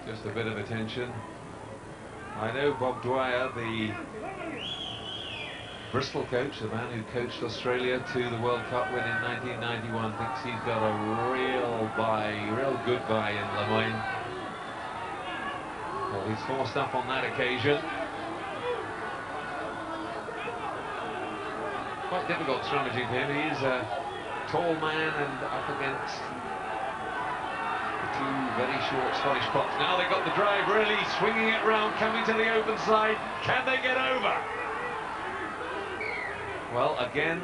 Just a bit of attention. I know Bob Dwyer, the Bristol coach, the man who coached Australia to the World Cup win in 1991, thinks he's got a real good buy in Lemoyne. Well, he's forced up on that occasion. Quite difficult scrummaging for him. He is a tall man and up against the two very short Scottish props. Now they've got the drive really swinging it round, coming to the open side. Can they get over? Well, again,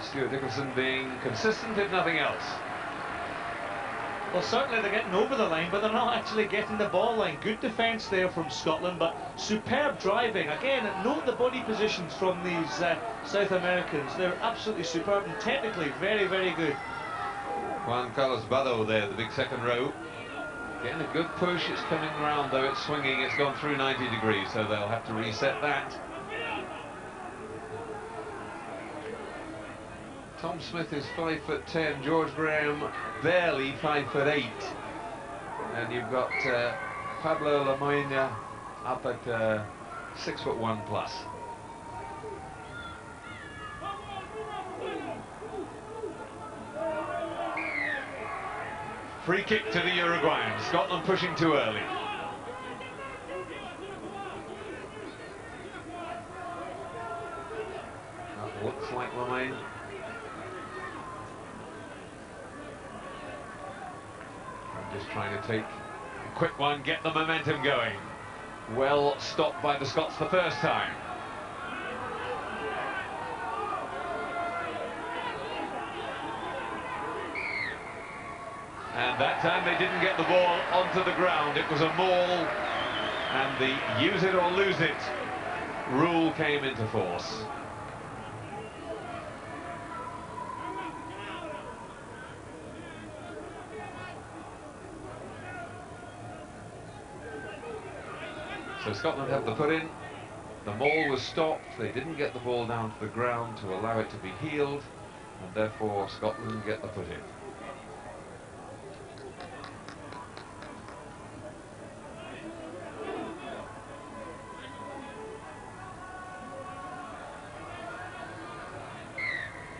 Stuart Dickinson being consistent, if nothing else. Well, certainly they're getting over the line, but they're not actually getting the ball line. Good defence there from Scotland, but superb driving. Again, note the body positions from these South Americans. They're absolutely superb and technically very, very good. Juan Carlos Bado there, the big second row. Getting a good push. It's coming round, though it's swinging. It's gone through 90 degrees, so they'll have to reset that. Tom Smith is 5'10", George Graham barely 5'8", and you've got Pablo Lemoyne up at 6'1" plus. Free kick to the Uruguayans. Scotland pushing too early. That looks like Lemoyne. Just trying to take a quick one, get the momentum going. Well stopped by the Scots the first time. And that time they didn't get the ball onto the ground. It was a maul, and the use it or lose it rule came into force. So Scotland have the put in. The maul was stopped. They didn't get the ball down to the ground to allow it to be healed, and therefore Scotland get the put in.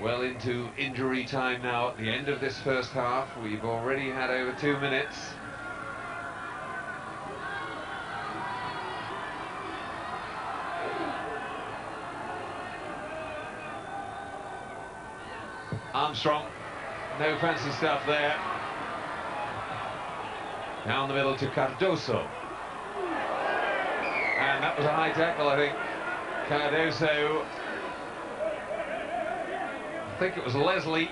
Well into injury time now at the end of this first half. We've already had over 2 minutes. Armstrong, no fancy stuff there. Down the middle to Cardoso. And that was a high tackle, I think. Cardoso, I think it was Leslie.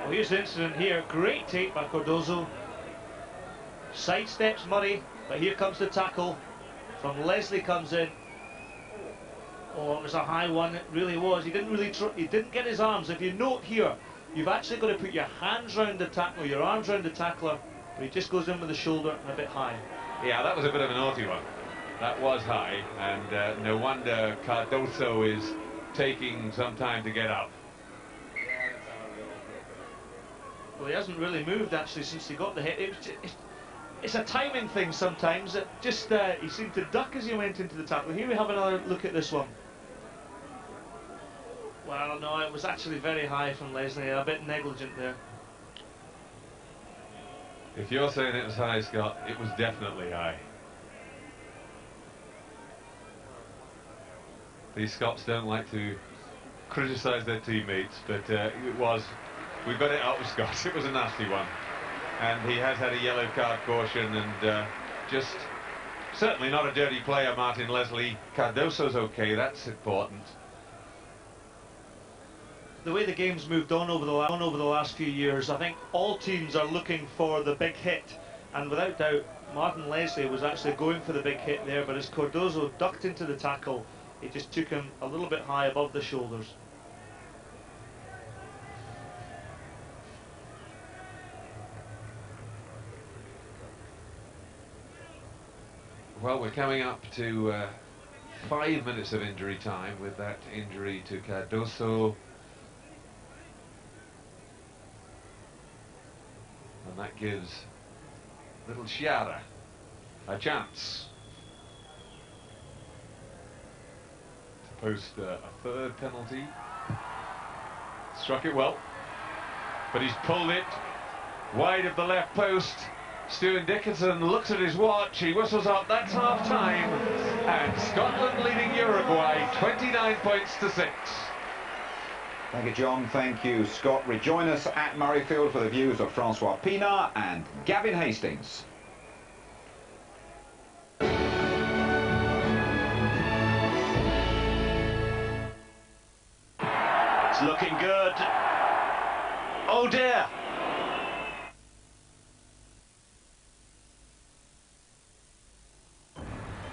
Well, here's the incident here. Great take by Cardoso. Sidesteps Murray, but here comes the tackle from Leslie, comes in. Oh, it was a high one, it really was. He didn't get his arms. If you note here, you've actually got to put your hands round the tackler, your arms round the tackler, but he just goes in with the shoulder and a bit high. Yeah, that was a bit of a naughty one. That was high, and no wonder Cardoso is taking some time to get up. Well, he hasn't really moved actually since he got the hit. It's a timing thing sometimes. He seemed to duck as he went into the tackle. Here we have another look at this one. Well, no, it was actually very high from Leslie, a bit negligent there. If you're saying it was high, Scott, it was definitely high. These Scots don't like to criticise their teammates, but it was. We've got it out with Scott. It was a nasty one. And he has had a yellow card caution, and just certainly not a dirty player, Martin Leslie. Cardoso's okay, that's important. The way the game's moved on over the last few years, I think all teams are looking for the big hit, and without doubt Martin Leslie was actually going for the big hit there, but as Cardoso ducked into the tackle, he just took him a little bit high above the shoulders. Well, we're coming up to 5 minutes of injury time with that injury to Cardoso. And that gives Little Chiara. A chance to post a third penalty. Struck it well, but he's pulled it wide of the left post. Stuart Dickinson looks at his watch, he whistles up, that's half time, and Scotland leading Uruguay 29 points to 6. Thank you, John. Thank you, Scott. Rejoin us at Murrayfield for the views of Francois Pienaar and Gavin Hastings. It's looking good. Oh dear.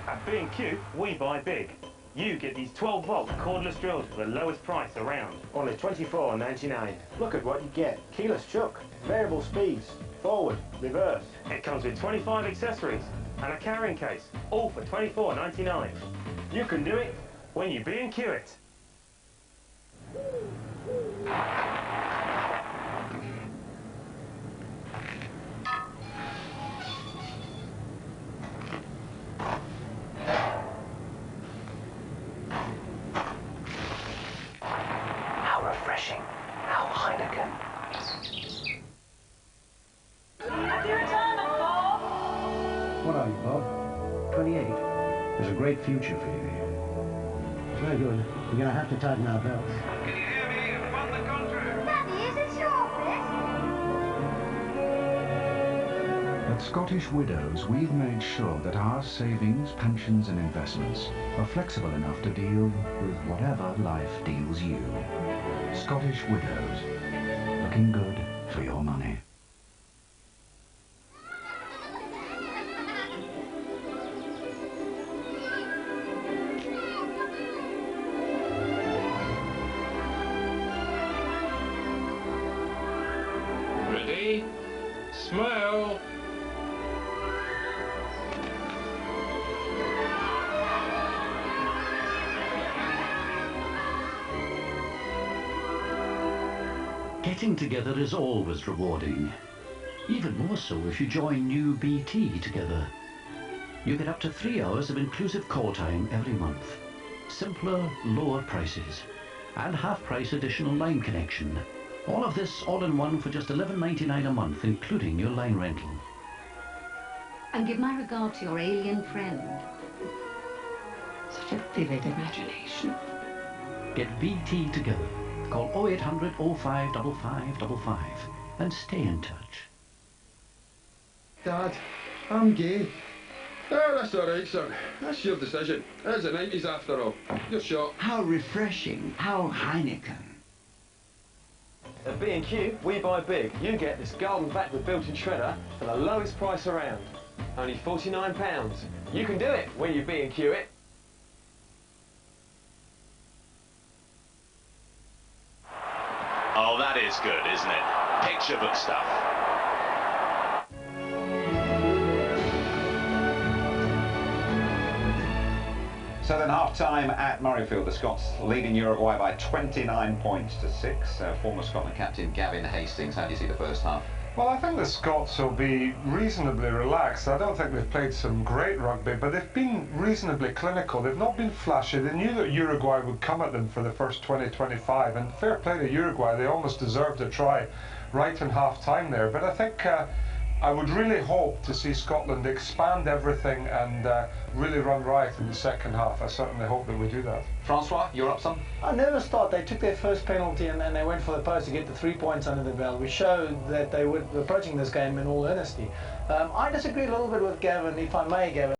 At B&Q, we buy big. You get these 12-volt cordless drills for the lowest price around. Only $24.99. Look at what you get. Keyless chuck, variable speeds, forward, reverse. It comes with 25 accessories and a carrying case, all for $24.99. You can do it when you B&Q it. How refreshing. How Heineken. Happy retirement, Bob! What are you, Bob? 28. There's a great future for you here. Very good. We're going to have to tighten our belts. Can you hear me? I've won the contract! Daddy, is it your office? At Scottish Widows, we've made sure that our savings, pensions and investments are flexible enough to deal with whatever life deals you. Scottish Widows. Looking good for your money. Ready? Smile! Getting together is always rewarding. Even more so if you join New BT together. You get up to 3 hours of inclusive call time every month. Simpler, lower prices. And half-price additional line connection. All of this all in one for just $11.99 a month, including your line rental. And give my regard to your alien friend. Such a vivid imagination. Get BT together. Call 0800 05 5555 and stay in touch. Dad, I'm gay. Oh, that's all right, son. That's your decision. It's the 90s after all. You're shot. How refreshing. How Heineken. At B&Q, we buy big. You get this garden vac with built-in shredder for the lowest price around. Only £49. You can do it when you B&Q it. Oh, that is good, isn't it? Picture book stuff. So then half-time at Murrayfield, the Scots leading Uruguay by 29 points to 6. Former Scotland captain Gavin Hastings, how do you see the first half? Well, I think the Scots will be reasonably relaxed. I don't think they've played some great rugby, but they've been reasonably clinical. They've not been flashy. They knew that Uruguay would come at them for the first 20-25, and fair play to Uruguay. They almost deserved a try right in half-time there. But I think I would really hope to see Scotland expand everything and really run riot in the second half. I certainly hope that we do that. Francois, you're up some? I never thought they took their first penalty and they went for the post to get the 3 points under the belt, which showed that they were approaching this game in all earnesty. I disagree a little bit with Gavin, if I may, Gavin.